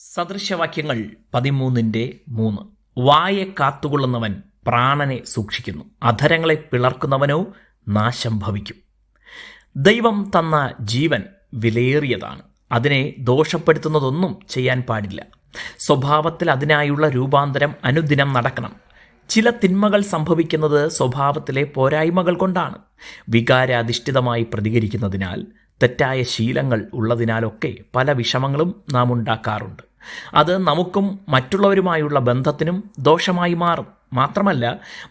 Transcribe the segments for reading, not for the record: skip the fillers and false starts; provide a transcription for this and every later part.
സദൃശവാക്യങ്ങൾ 13:3. വായെ കാത്തുകൊള്ളുന്നവൻ പ്രാണനെ സൂക്ഷിക്കുന്നു, അധരങ്ങളെ പിളർക്കുന്നവനോ നാശം ഭവിക്കും. ദൈവം തന്ന ജീവൻ വിലയേറിയതാണ്. അതിനെ ദോഷപ്പെടുത്തുന്നതൊന്നും ചെയ്യാൻ പാടില്ല. സ്വഭാവത്തിൽ അതിനായുള്ള രൂപാന്തരം അനുദിനം നടക്കണം. ചില തിന്മകൾ സംഭവിക്കുന്നത് സ്വഭാവത്തിലെ പോരായ്മകൾ കൊണ്ടാണ്. വികാരാധിഷ്ഠിതമായി പ്രതികരിക്കുന്നതിനാൽ, തെറ്റായ ശീലങ്ങൾ ഉള്ളതിനാലൊക്കെ പല വിഷമങ്ങളും നാം ഉണ്ടാക്കാറുണ്ട്. അത് നമുക്കും മറ്റുള്ളവരുമായുള്ള ബന്ധത്തിനും ദോഷമായി മാറും. മാത്രമല്ല,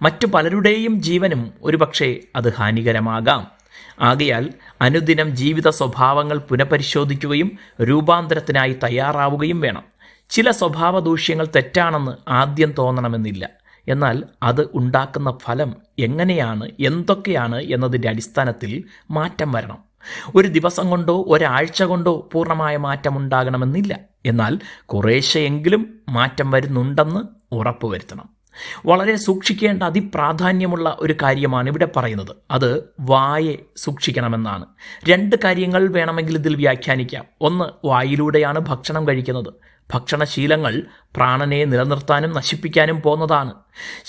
മറ്റു പലരുടെയും ജീവനും ഒരുപക്ഷെ അത് ഹാനികരമാകാം. ആകയാൽ അനുദിനം ജീവിത സ്വഭാവങ്ങൾ പുനഃപരിശോധിക്കുകയും രൂപാന്തരത്തിനായി തയ്യാറാവുകയും വേണം. ചില സ്വഭാവ ദൂഷ്യങ്ങൾ തെറ്റാണെന്ന് ആദ്യം തോന്നണമെന്നില്ല. എന്നാൽ അത് ഉണ്ടാക്കുന്ന ഫലം എങ്ങനെയാണ്, എന്തൊക്കെയാണ് എന്നതിൻ്റെ അടിസ്ഥാനത്തിൽ മാറ്റം വരണം. ഒരു ദിവസം കൊണ്ടോ ഒരാഴ്ച കൊണ്ടോ പൂർണ്ണമായ മാറ്റം ഉണ്ടാകണമെന്നില്ല. എന്നാൽ കുറേശ്ശെയെങ്കിലും മാറ്റം വരുന്നുണ്ടെന്ന് ഉറപ്പുവരുത്തണം. വളരെ സൂക്ഷിക്കേണ്ട അതിപ്രാധാന്യമുള്ള ഒരു കാര്യമാണ് ഇവിടെ പറയുന്നത്. അത് വായെ സൂക്ഷിക്കണമെന്നാണ്. 2 കാര്യങ്ങൾ വേണമെങ്കിൽ ഇതിൽ വ്യാഖ്യാനിക്കാം. ഒന്ന്, വായിലൂടെയാണ് ഭക്ഷണം കഴിക്കുന്നത്. ഭക്ഷണശീലങ്ങൾ പ്രാണനെ നിലനിർത്താനും നശിപ്പിക്കാനും പോന്നതാണ്.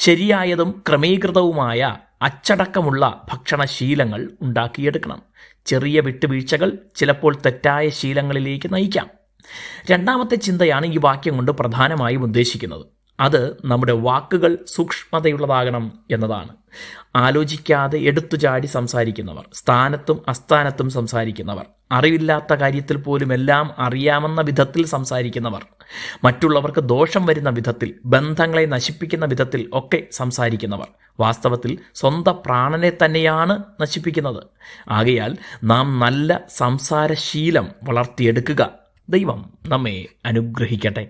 ശരിയായതും ക്രമീകൃതവുമായ അച്ചടക്കമുള്ള ഭക്ഷണശീലങ്ങൾ ഉണ്ടാക്കിയെടുക്കണം. ചെറിയ വിട്ടുവീഴ്ചകൾ ചിലപ്പോൾ തെറ്റായ ശീലങ്ങളിലേക്ക് നയിക്കാം. 2ാമത്തെ ചിന്തയാണ് ഈ വാക്യം കൊണ്ട് പ്രധാനമായും ഉദ്ദേശിക്കുന്നത്. അത് നമ്മുടെ വാക്കുകൾ സൂക്ഷ്മതയുള്ളതാകണം എന്നതാണ്. ആലോചിക്കാതെ എടുത്തുചാടി സംസാരിക്കുന്നവർ, സ്ഥാനത്തും അസ്ഥാനത്തും സംസാരിക്കുന്നവർ, അറിവില്ലാത്ത കാര്യത്തിൽ പോലും എല്ലാം അറിയാമെന്ന വിധത്തിൽ സംസാരിക്കുന്നവർ, മറ്റുള്ളവർക്ക് ദോഷം വരുന്ന വിധത്തിൽ, ബന്ധങ്ങളെ നശിപ്പിക്കുന്ന വിധത്തിൽ ഒക്കെ സംസാരിക്കുന്നവർ വാസ്തവത്തിൽ സ്വന്തം പ്രാണനെ തന്നെയാണ് നശിപ്പിക്കുന്നത്. ആകയാൽ നാം നല്ല സംസാരശീലം വളർത്തിയെടുക്കുക. ദൈവം നമ്മെ അനുഗ്രഹിക്കട്ടെ.